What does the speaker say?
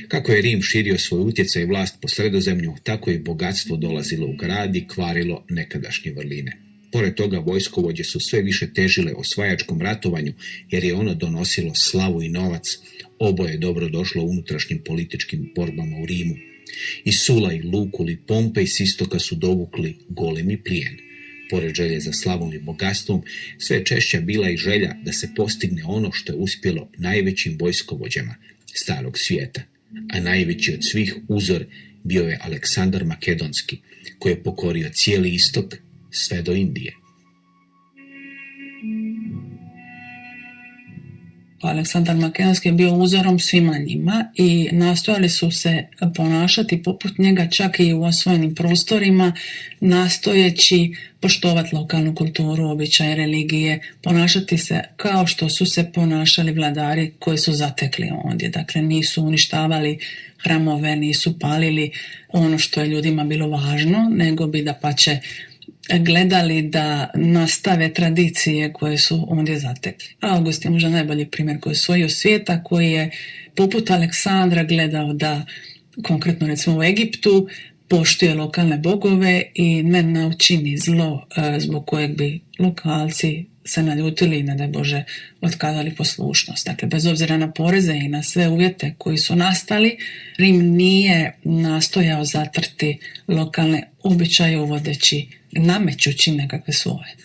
Kako je Rim širio svoj utjecaj i vlast po Sredozemlju, tako je bogatstvo dolazilo u grad i kvarilo nekadašnje vrline. Pored toga, vojskovođe su sve više težile osvajačkom ratovanju, jer je ono donosilo slavu i novac. Oboje dobro došlo unutrašnjim političkim borbama u Rimu. I Sula i Lukul i Pompej s istoka su dovukli golemi plijen. Pored želje za slavom i bogatstvom, sve češća bila i želja da se postigne ono što je uspjelo najvećim vojskovođama starog svijeta. A najveći od svih uzor bio je Aleksandar Makedonski, koji je pokorio cijeli istok sve do Indije. Aleksandar Makedonski je bio uzorom svima njima i nastojali su se ponašati poput njega čak i u osvojenim prostorima, nastojeći poštovati lokalnu kulturu, običaje, religije, ponašati se kao što su se ponašali vladari koji su zatekli ondje. Dakle, nisu uništavali hramove, nisu palili ono što je ljudima bilo važno, nego bi dapače gledali da nastave tradicije koje su ondje zatekli. August je možda najbolji primjer koji je osvojio svijeta, koji je poput Aleksandra gledao da, konkretno recimo u Egiptu, poštuje lokalne bogove i ne naučini zlo zbog kojeg bi lokalci se naljutili i ne daj Bože otkazali poslušnost. Dakle, bez obzira na poreze i na sve uvjete koji su nastali, Rim nije nastojao zatrti lokalne običaje uvodeći, namećući nekakve svoje.